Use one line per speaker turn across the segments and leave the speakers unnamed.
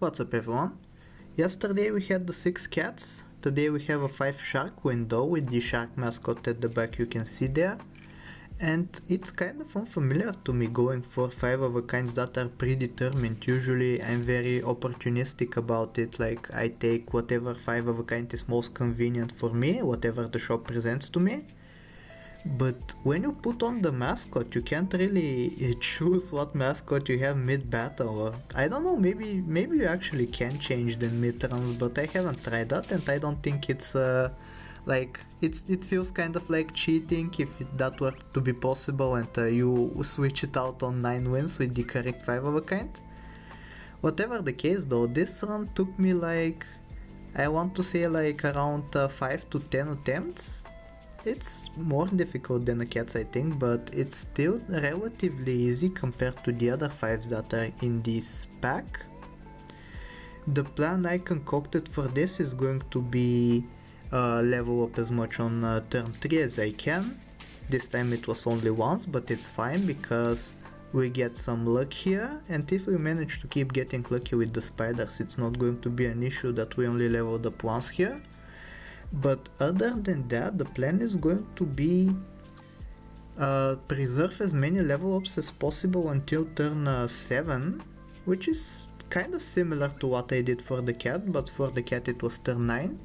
What's up everyone? Yesterday we had the 6 cats, today we have a 5 shark window with the shark mascot at the back you can see there. And it's kind of unfamiliar to me going for 5 of a kinds that are predetermined. Usually I'm very opportunistic about it, like I take whatever 5 of a kind is most convenient for me, whatever the shop presents to me. But when you put on the mascot, you can't really choose what mascot you have mid-battle, or I don't know, maybe you actually can change them mid-runs, but I haven't tried that and I don't think it's it feels kind of like cheating if that were to be possible and you switch it out on 9 wins with the correct 5 of a kind. Whatever the case though, this run took me like, I want to say like around 5 to 10 attempts. It's more difficult than the cats I think, but it's still relatively easy compared to the other 5s that are in this pack. The plan I concocted for this is going to be level up as much on turn 3 as I can. This time it was only once, but it's fine because we get some luck here, and if we manage to keep getting lucky with the spiders, it's not going to be an issue that we only leveled up once here. But other than that, the plan is going to be preserve as many level ups as possible until turn 7, which is kind of similar to what I did for the cat, but for the cat it was turn 9.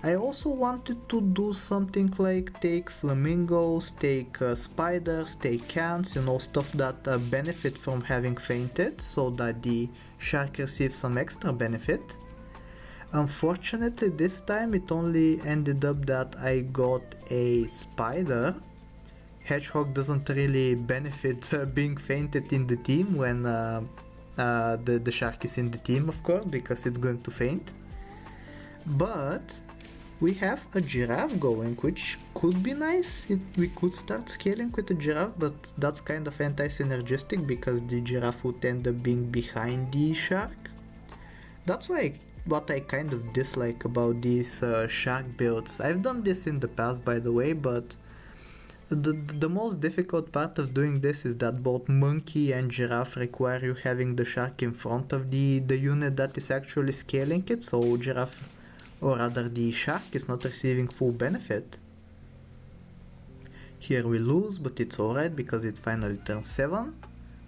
I also wanted to do something like take flamingos, take spiders, take cans, you know, stuff that benefit from having fainted, so that the shark receives some extra benefit. Unfortunately this time it only ended up that I got a spider. Hedgehog doesn't really benefit being fainted in the team when the shark is in the team, of course, because it's going to faint. But we have a giraffe going, which could be nice. We could start scaling with a giraffe, but that's kind of anti-synergistic because the giraffe would end up being behind the shark. That's what I kind of dislike about these shark builds. I've done this in the past, by the way, but the most difficult part of doing this is that both monkey and giraffe require you having the shark in front of the unit that is actually scaling it, so giraffe, or rather the shark, is not receiving full benefit. Here we lose, but it's alright because it's finally turn 7.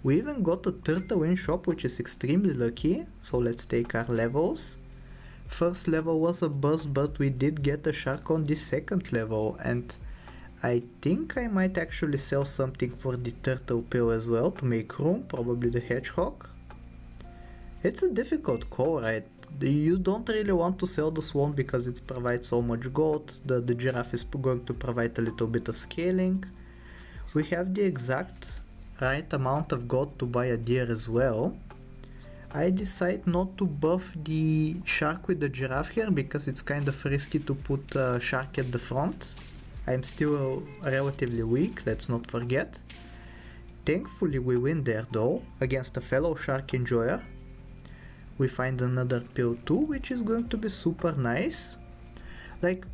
We even got a turtle in shop, which is extremely lucky, so let's take our levels. First level was a bust, but we did get a shark on the second level, and I think I might actually sell something for the turtle pill as well to make room, probably the hedgehog. It's a difficult call, right? You don't really want to sell the swan because it provides so much gold, the giraffe is going to provide a little bit of scaling. We have the exact right amount of gold to buy a deer as well. I decide not to buff the shark with the giraffe here because it's kind of risky to put a shark at the front. I'm still relatively weak, let's not forget. Thankfully we win there though, against a fellow shark enjoyer. We find another pill too, which is going to be super nice. Like,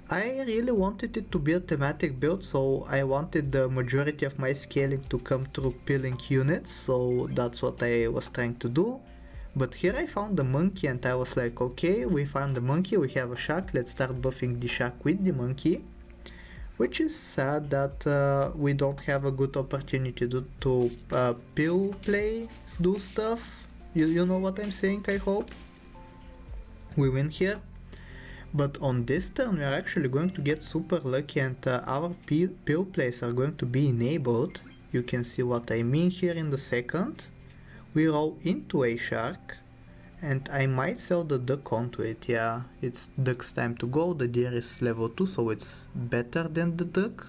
I really wanted it to be a thematic build, so I wanted the majority of my scaling to come through pilling units, so that's what I was trying to do. But here I found the monkey and I was like, okay, we found the monkey, we have a shark, let's start buffing the shark with the monkey. Which is sad that we don't have a good opportunity to pill play, do stuff. You know what I'm saying, I hope. We win here. But on this turn we are actually going to get super lucky and our pill plays are going to be enabled. You can see what I mean here in the second. We roll into a shark and I might sell the duck onto it. Yeah, it's duck's time to go. The deer is level 2, so it's better than the duck.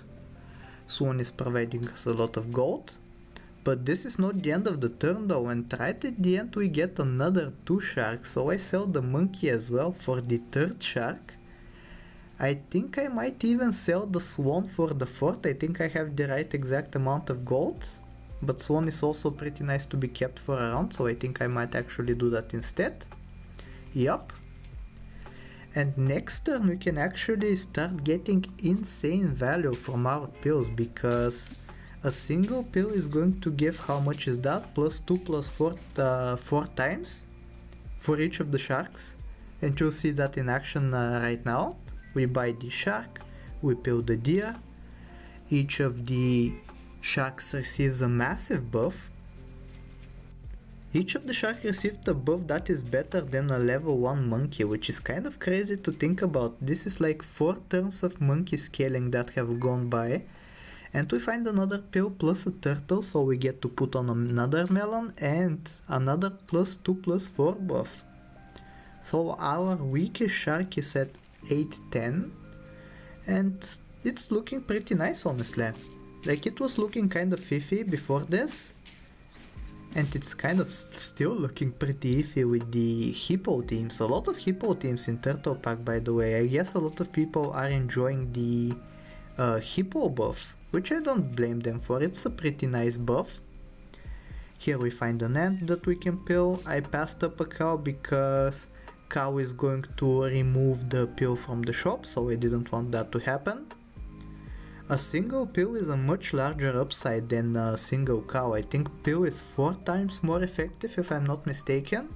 Swan is providing us a lot of gold. But this is not the end of the turn though, and right at the end we get another 2 sharks, so I sell the monkey as well for the 3rd shark. I think I might even sell the swan for the 4th, I think I have the right exact amount of gold. But swan is also pretty nice to be kept for a round, so I think I might actually do that instead. Yup. And next turn we can actually start getting insane value from our pills, because a single pill is going to give, how much is that? +2 +4 4 times? for each of the sharks, and you'll see that in action right now. We buy the shark, we pill the deer, each of the sharks receives a massive buff. Each of the sharks received a buff that is better than a level 1 monkey, which is kind of crazy to think about. This is like 4 turns of monkey scaling that have gone by. And we find another pill plus a turtle, so we get to put on another melon and another +2/+4 buff. So our weakest shark is at 810, and it's looking pretty nice, honestly. Like, it was looking kind of iffy before this, and it's kind of still looking pretty iffy with the hippo teams. A lot of hippo teams in Turtle Pack, by the way. I guess a lot of people are enjoying the hippo buff, which I don't blame them for. It's a pretty nice buff. Here we find an ant that we can pill. I passed up a cow because cow is going to remove the pill from the shop, so I didn't want that to happen. A single pill is a much larger upside than a single cow. I think pill is 4 times more effective if I'm not mistaken.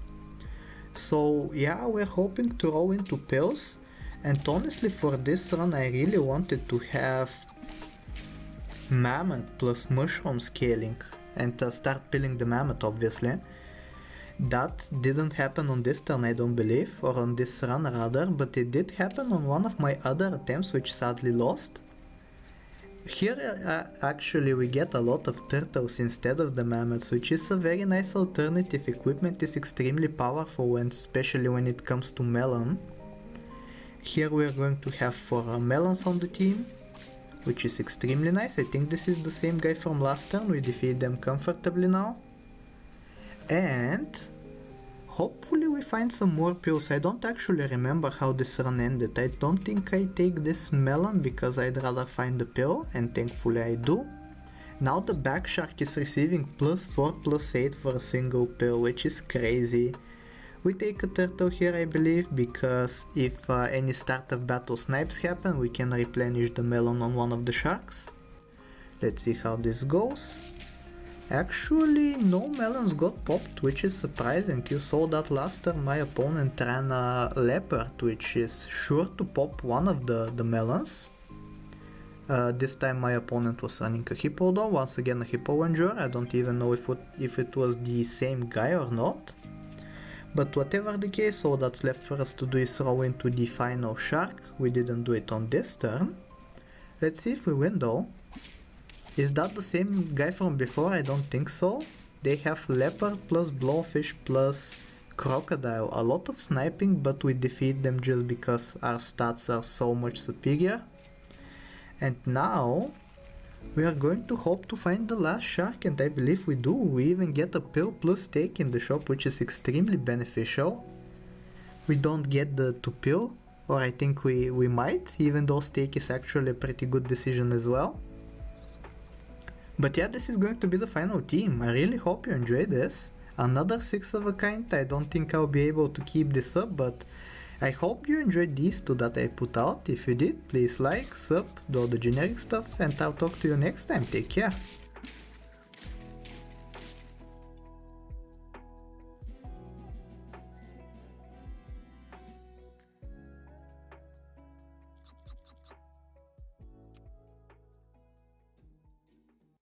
So yeah, we're hoping to roll into pills, and honestly for this run I really wanted to have mammoth plus mushroom scaling and start pilling the mammoth, obviously. That didn't happen on this turn, I don't believe, or on this run rather, but it did happen on one of my other attempts, which sadly lost. Here actually we get a lot of turtles instead of the mammoths, which is a very nice alternative. Equipment is extremely powerful, and especially when it comes to melon. Here we are going to have 4 melons on the team, which is extremely nice. I think this is the same guy from last turn. We defeat them comfortably now. And hopefully we find some more pills. I don't actually remember how this run ended. I don't think I take this melon because I'd rather find the pill, and thankfully I do. Now the back shark is receiving +4/+8 for a single pill, which is crazy. We take a turtle here, I believe, because if any start of battle snipes happen, we can replenish the melon on one of the sharks. Let's see how this goes. Actually, no melons got popped, which is surprising. You saw that last turn my opponent ran a leopard, which is sure to pop one of the melons. This time my opponent was running a hippo though, once again a hippo endure. I don't even know if it was the same guy or not. But whatever the case, all that's left for us to do is throw into the final shark. We didn't do it on this turn. Let's see if we win though. Is that the same guy from before? I don't think so. They have leopard plus blowfish plus crocodile. A lot of sniping, but we defeat them just because our stats are so much superior. And now we are going to hope to find the last shark, and I believe we do. We even get a pill plus steak in the shop, which is extremely beneficial. We don't get the 2 pill, or I think we might, even though steak is actually a pretty good decision as well. But yeah, this is going to be the final team. I really hope you enjoyed this. Another 6 of a kind. I don't think I'll be able to keep this up, but I hope you enjoyed these 2 that I put out. If you did, please like, sub, do all the generic stuff, and I'll talk to you next time. Take care.